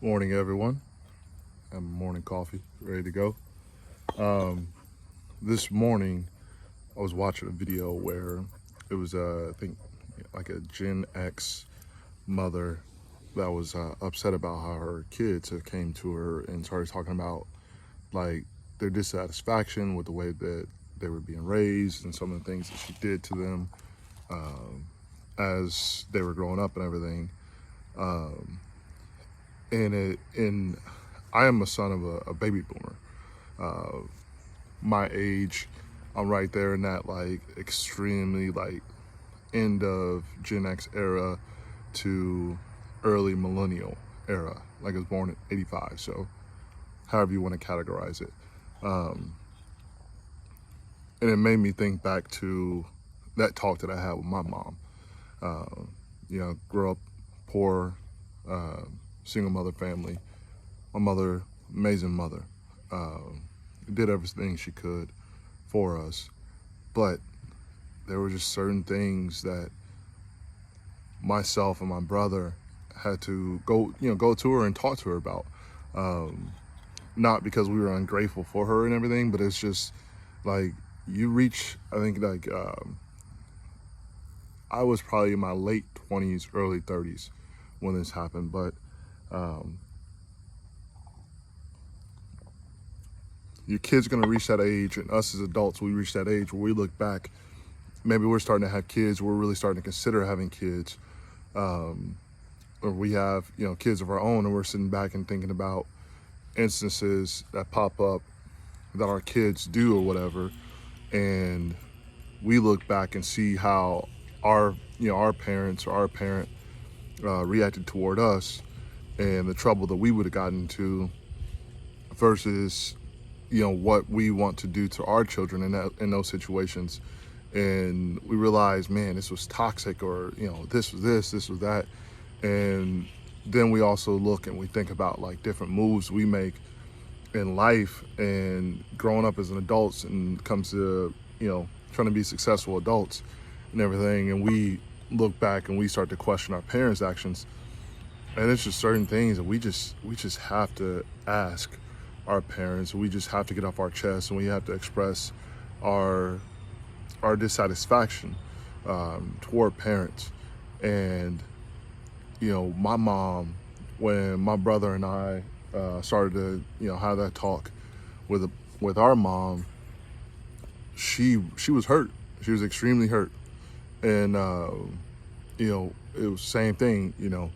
Morning, everyone. I'm morning coffee, ready to go. Um, this morning, I was watching a video where it was, I think, like a Gen X mother that was upset about how her kids have came to her and started talking about like their dissatisfaction with the way that they were being raised and some of the things that she did to them as they were growing up and everything. Um, and I am a son of a baby boomer. Uh, my age, I'm right there in that like extremely like end of Gen X era to early millennial era. Like I was born in '85, so however you want to categorize it. Um, and it made me think back to that talk that I had with my mom. Uh, grew up poor, uh, single mother family. My mother, amazing mother, uh, did everything she could for us, but there were just certain things that myself and my brother had to go to her and talk to her about. Um, Not because we were ungrateful for her and everything, but it's just like you reach. I think like I was probably in my late 20s, early 30s when this happened, but um, your kid's gonna reach that age, and us as adults, we reach that age where we look back. Maybe we're starting to have kids. We're really starting to consider having kids. Um, or we have kids of our own and we're sitting back and thinking about instances that pop up that our kids do or whatever, and we look back and see how our parents or our parent reacted toward us and the trouble that we would have gotten into versus what we want to do to our children in those situations. And we realize, man, this was toxic, or this was this was that. And then we also look and we think about like different moves we make in life and growing up as an adults and comes to trying to be successful adults and everything. And we look back and we start to question our parents' actions. And it's just certain things that we just have to ask our parents. We just have to get off our chest, and we have to express our our dissatisfaction toward parents. And my mom, when my brother and I started to have that talk with our mom, she was hurt. She was extremely hurt, and it was the same thing.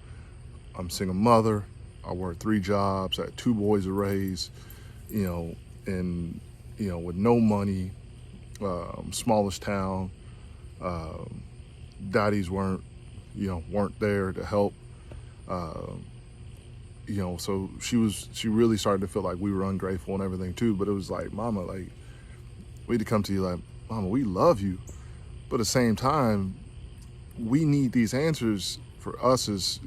I'm a single mother. I worked 3 jobs. I had 2 boys to raise. You know, and with no money, smallest town. Um, Daddies weren't there to help. Um, so she really started to feel like we were ungrateful and everything too. But it was like, Mama, like we had to come to you like, Mama, we love you, but at the same time, we need these answers for us as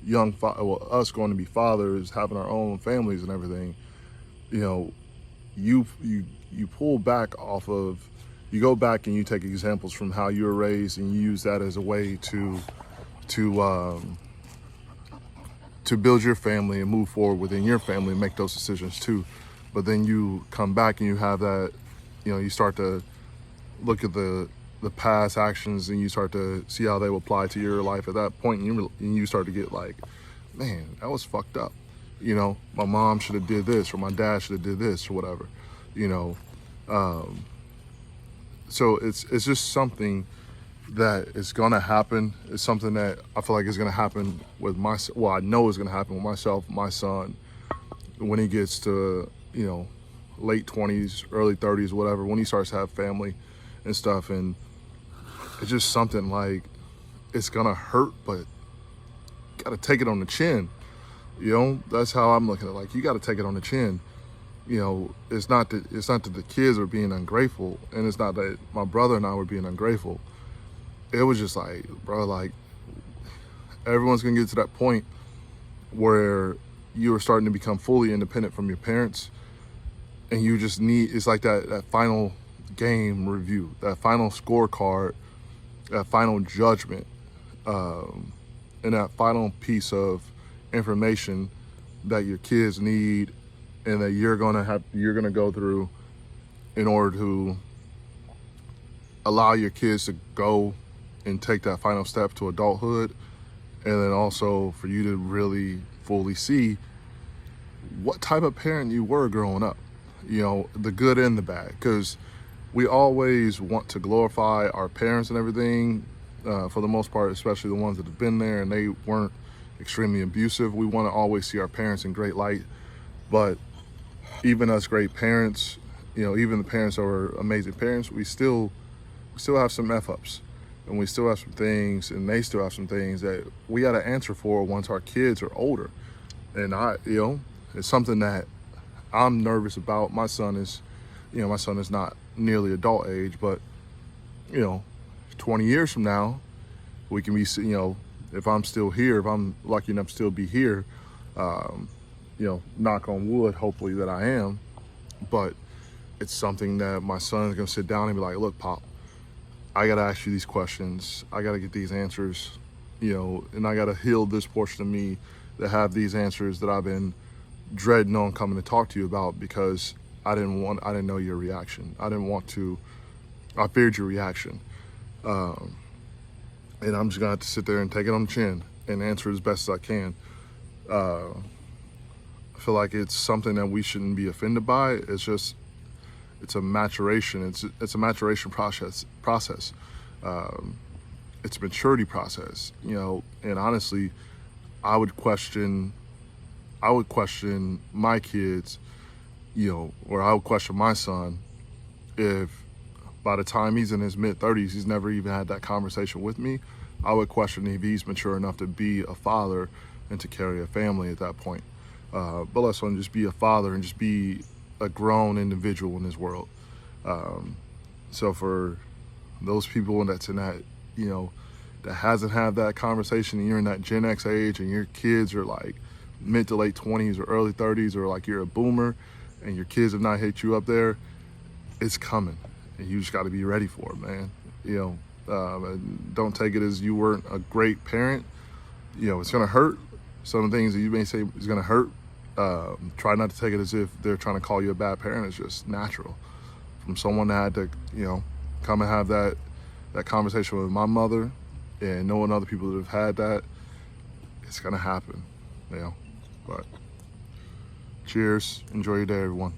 us going to be fathers, having our own families and everything. You know, you pull back off of, you go back and you take examples from how you were raised, and you use that as a way to to build your family and move forward within your family and make those decisions too. But then you come back and you have that, you start to look at the past actions and you start to see how they will apply to your life at that point, and you start to get like, man, that was fucked up. My mom should have did this, or my dad should have did this, or whatever. You know, um, so it's just something that is gonna happen. It's something that I feel like is gonna happen with I know is gonna happen with myself, my son, when he gets to late 20s, early 30s, whatever. When he starts to have family and stuff, and it's just something like it's gonna hurt, but you gotta take it on the chin. That's how I'm looking at it. Like, you gotta take it on the chin. It's not that the kids are being ungrateful, and it's not that my brother and I were being ungrateful. It was just like, bro, like everyone's gonna get to that point where you are starting to become fully independent from your parents, and you just need, it's like that final game review, that final scorecard, that final judgment, and that final piece of information that your kids need and that you're gonna go through in order to allow your kids to go and take that final step to adulthood, and then also for you to really fully see what type of parent you were growing up, the good and the bad, because we always want to glorify our parents and everything, for the most part, especially the ones that have been there and they weren't extremely abusive. We want to always see our parents in great light, but even us great parents, even the parents that were amazing parents, we still have some F-ups, and we still have some things, and they still have some things that we got to answer for once our kids are older. And it's something that I'm nervous about. My son is not nearly adult age, but 20 years from now, we can be, if I'm still here, if I'm lucky enough to still be here, knock on wood, hopefully that I am, but it's something that my son is going to sit down and be like, look, Pop, I got to ask you these questions. I got to get these answers, and I got to heal this portion of me that have these answers that I've been dreading on coming to talk to you about, because I didn't know your reaction. I feared your reaction. And I'm just gonna have to sit there and take it on the chin and answer as best as I can. I feel like it's something that we shouldn't be offended by. It's a maturation. It's a maturation process. It's a maturity process, and honestly, I would question my kids, or I would question my son if by the time he's in his mid-30s, he's never even had that conversation with me. I would question if he's mature enough to be a father and to carry a family at that point. But let's just be a father and just be a grown individual in this world. So for those people that's in that, that hasn't had that conversation, and you're in that Gen X age and your kids are like mid to late 20s or early 30s, or like you're a boomer and your kids have not hit you up there, it's coming. And you just got to be ready for it, man. And don't take it as you weren't a great parent. It's going to hurt. Some of the things that you may say is going to hurt. Try not to take it as if they're trying to call you a bad parent. It's just natural. From someone that had to, come and have that conversation with my mother, and knowing other people that have had that, it's going to happen, But cheers. Enjoy your day, everyone.